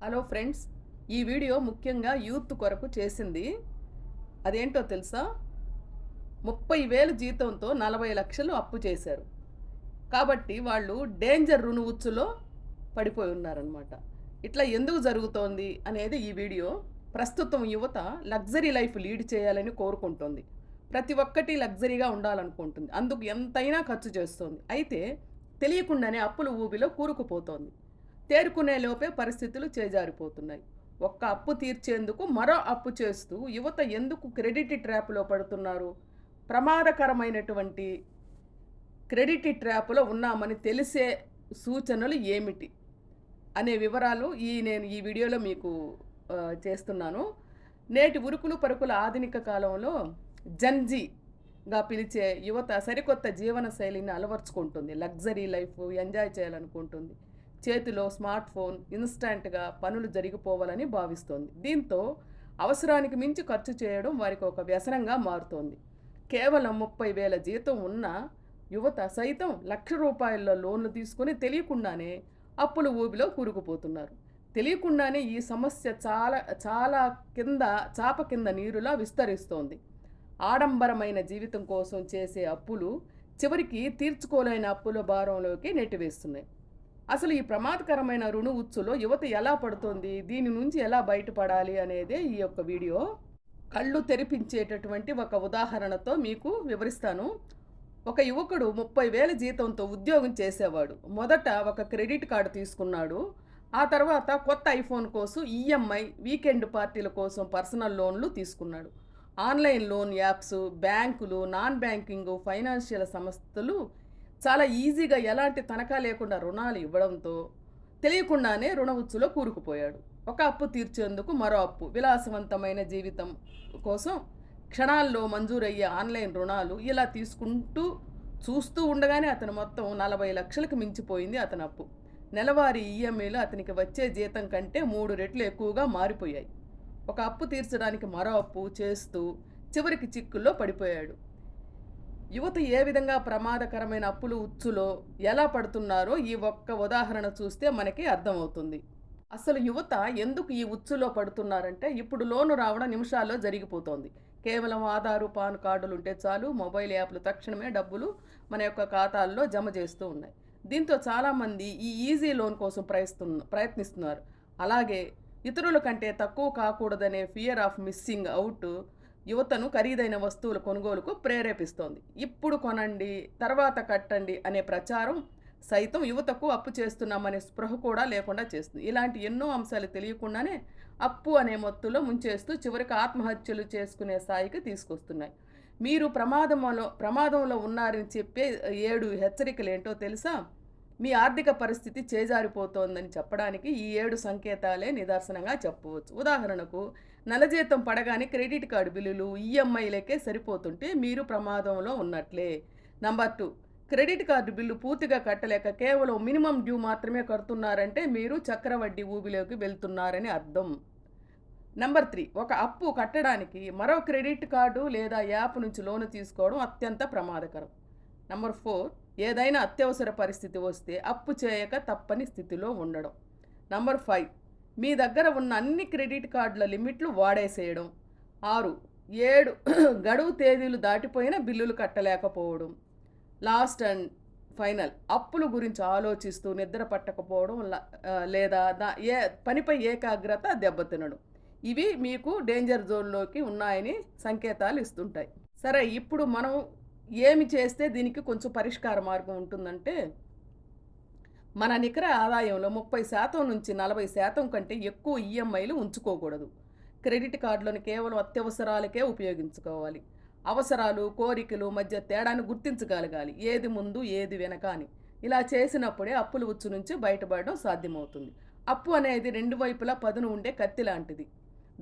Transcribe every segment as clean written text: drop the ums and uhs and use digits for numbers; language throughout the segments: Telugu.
హలో ఫ్రెండ్స్, ఈ వీడియో ముఖ్యంగా యూత్ కొరకు చేసింది. అదేంటో తెలుసా? 30,000 జీతంతో 40 లక్షలు అప్పు చేశారు. కాబట్టి వాళ్ళు డేంజర్ రుణువుచ్చులో పడిపోయి ఉన్నారనమాట. ఇట్లా ఎందుకు జరుగుతోంది అనేది ఈ వీడియో. ప్రస్తుతం యువత లగ్జరీ లైఫ్ లీడ్ చేయాలని కోరుకుంటుంది. ప్రతి ఒక్కటి లగ్జరీగా ఉండాలనుకుంటుంది. అందుకు ఎంతైనా ఖర్చు చేస్తుంది. అయితే తెలియకుండానే అప్పుల ఊబిలో కూరుకుపోతోంది. తేరుకునే లోపే పరిస్థితులు చేజారిపోతున్నాయి. ఒక్క అప్పు తీర్చేందుకు మరో అప్పు చేస్తూ యువత ఎందుకు క్రెడిట్ ట్రాప్లో పడుతున్నారు? ప్రమాదకరమైనటువంటి క్రెడిట్ ట్రాప్లో ఉన్నామని తెలిసే సూచనలు ఏమిటి అనే వివరాలు నేను ఈ వీడియోలో మీకు చేస్తున్నాను. నేటి ఉరుకులు పరుకుల ఆధునిక కాలంలో జన్జీగా పిలిచే యువత సరికొత్త జీవన శైలిని అలవర్చుకుంటుంది. లగ్జరీ లైఫ్ ఎంజాయ్ చేయాలనుకుంటుంది. చేతిలో స్మార్ట్ ఫోన్, ఇన్స్టాంట్గా పనులు జరిగిపోవాలని భావిస్తోంది. దీంతో అవసరానికి మించి ఖర్చు చేయడం వారికి ఒక వ్యసనంగా మారుతోంది. కేవలం 30,000 జీతం ఉన్న యువత సైతం ₹1,00,000 లోన్లు తీసుకుని తెలియకుండానే అప్పుల ఊబిలో కూరుకుపోతున్నారు. తెలియకుండానే ఈ సమస్య చాలా చాలా చాప కింద నీరులా విస్తరిస్తోంది. ఆడంబరమైన జీవితం కోసం చేసే అప్పులు చివరికి తీర్చుకోలేని అప్పుల భారంలోకి నెట్టివేస్తున్నాయి. అసలు ఈ ప్రమాదకరమైన రుణ ఉచ్చులో యువత ఎలా పడుతోంది, దీని నుంచి ఎలా బయటపడాలి అనేదే ఈ యొక్క వీడియో. కళ్ళు తెరిపించేటటువంటి ఒక ఉదాహరణతో మీకు వివరిస్తాను. ఒక యువకుడు 30,000 జీతంతో ఉద్యోగం చేసేవాడు. మొదట ఒక క్రెడిట్ కార్డు తీసుకున్నాడు. ఆ తర్వాత కొత్త ఐఫోన్ కోసం ఈఎంఐ, వీకెండ్ పార్టీల కోసం పర్సనల్ లోన్లు తీసుకున్నాడు. ఆన్లైన్ లోన్ యాప్స్, బ్యాంకులు, నాన్ బ్యాంకింగ్ ఫైనాన్షియల్ సంస్థలు చాలా ఈజీగా ఎలాంటి తనఖా లేకుండా రుణాలు ఇవ్వడంతో తెలియకుండానే రుణ ఉచ్చులో కూరుకుపోయాడు. ఒక అప్పు తీర్చేందుకు మరో అప్పు, విలాసవంతమైన జీవితం కోసం క్షణాల్లో మంజూరయ్యే ఆన్లైన్ రుణాలు, ఇలా చూస్తూ ఉండగానే అతను మొత్తం 40 లక్షలకు మించిపోయింది అతని అప్పు. నెలవారీ ఈఎంఐలు అతనికి వచ్చే జీతం కంటే 3 రెట్లు ఎక్కువగా మారిపోయాయి. ఒక అప్పు తీర్చడానికి మరో అప్పు చేస్తూ చివరికి చిక్కుల్లో పడిపోయాడు. యువత ఏ విధంగా ప్రమాదకరమైన అప్పులు ఉచ్చులో ఎలా పడుతున్నారో ఈ ఒక్క ఉదాహరణ చూస్తే మనకి అర్థమవుతుంది. అసలు యువత ఎందుకు ఈ ఉచ్చులో పడుతున్నారంటే, ఇప్పుడు లోను రావడం నిమిషాల్లో జరిగిపోతోంది. కేవలం ఆధారు, పాన్ కార్డులు ఉంటే చాలు, మొబైల్ యాప్లు తక్షణమే డబ్బులు మన యొక్క ఖాతాల్లో జమ చేస్తూ ఉన్నాయి. దీంతో చాలామంది ఈ ఈజీ లోన్ కోసం ప్రయత్నిస్తున్నారు. అలాగే ఇతరుల కంటే తక్కువ కాకూడదనే ఫియర్ ఆఫ్ మిస్సింగ్ అవుట్ యువతను ఖరీదైన వస్తువుల కొనుగోలుకు ప్రేరేపిస్తోంది. ఇప్పుడు కొనండి, తర్వాత కట్టండి అనే ప్రచారం సైతం యువతకు అప్పు చేస్తున్నామనే స్పృహ కూడా లేకుండా చేస్తుంది. ఇలాంటి ఎన్నో అంశాలు తెలియకుండానే అప్పు అనే మత్తులో ముంచేస్తూ చివరికి ఆత్మహత్యలు చేసుకునే స్థాయికి తీసుకొస్తున్నాయి. మీరు ప్రమాదంలో ఉన్నారని చెప్పే 7 హెచ్చరికలు ఏంటో తెలుసా? మీ ఆర్థిక పరిస్థితి చేజారిపోతోందని చెప్పడానికి ఈ 7 సంకేతాలే నిదర్శనంగా చెప్పవచ్చు. ఉదాహరణకు, నెల జీతం పడగానే క్రెడిట్ కార్డు బిల్లులు, ఈఎంఐలకే సరిపోతుంటే మీరు ప్రమాదంలో ఉన్నట్లే. నంబర్ 2, క్రెడిట్ కార్డు బిల్లు పూర్తిగా కట్టలేక కేవలం మినిమం డ్యూ మాత్రమే కడుతున్నారంటే మీరు చక్రవడ్డీ ఊబిలోకి వెళ్తున్నారని అర్థం. నంబర్ 3, ఒక అప్పు కట్టడానికి మరో క్రెడిట్ కార్డు లేదా యాప్ నుంచి లోను తీసుకోవడం అత్యంత ప్రమాదకరం. నంబర్ 4, ఏదైనా అత్యవసర పరిస్థితి వస్తే అప్పు చేయక తప్పని స్థితిలో ఉండడం. నంబర్ 5, మీ దగ్గర ఉన్న అన్ని క్రెడిట్ కార్డుల లిమిట్లు వాడేసేయడం. 6, 7 గడువు తేదీలు దాటిపోయిన బిల్లులు కట్టలేకపోవడం. లాస్ట్ అండ్ ఫైనల్, అప్పుల గురించి ఆలోచిస్తూ నిద్ర పట్టకపోవడం లేదా పనిపై ఏకాగ్రత దెబ్బతినడం. ఇవి మీకు డేంజర్ జోన్లోకి ఉన్నాయని సంకేతాలు ఇస్తుంటాయి. సరే, ఇప్పుడు మనం ఏమి చేస్తే దీనికి కొంచెం పరిష్కార మార్గం ఉంటుందంటే, మన నికర ఆదాయంలో 30% నుంచి 40% కంటే ఎక్కువ ఈఎంఐలు ఉంచుకోకూడదు. క్రెడిట్ కార్డులను కేవలం అత్యవసరాలకే ఉపయోగించుకోవాలి. అవసరాలు, కోరికలు మధ్య తేడాను గుర్తించగలగాలి. ఏది ముందు ఏది వెనక అని. ఇలా చేసినప్పుడే అప్పుల ఉచ్చు నుంచి బయటపడడం సాధ్యమవుతుంది. అప్పు అనేది 2 వైపులా పదును ఉండే కత్తి లాంటిది.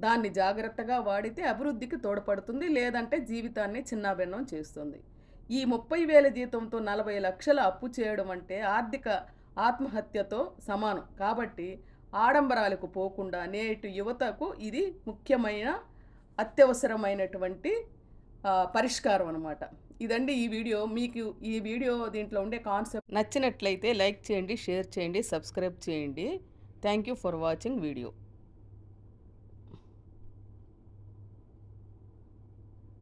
దాన్ని జాగ్రత్తగా వాడితే అభివృద్ధికి తోడ్పడుతుంది, లేదంటే జీవితాన్ని చిన్నాభిన్నం చేస్తుంది. ఈ 30,000 జీతంతో 40 లక్షల అప్పు చేయడం అంటే ఆర్థిక ఆత్మహత్యతో సమానం. కాబట్టి ఆడంబరాలకు పోకుండా నేటి యువతకు ఇది ముఖ్యమైన అత్యవసరమైనటువంటి పరిష్కారం అన్నమాట. ఇదండి ఈ వీడియో. మీకు ఈ వీడియో దీంట్లో ఉండే కాన్సెప్ట్ నచ్చినట్లయితే లైక్ చేయండి, షేర్ చేయండి, సబ్స్క్రైబ్ చేయండి. Thank you for watching video.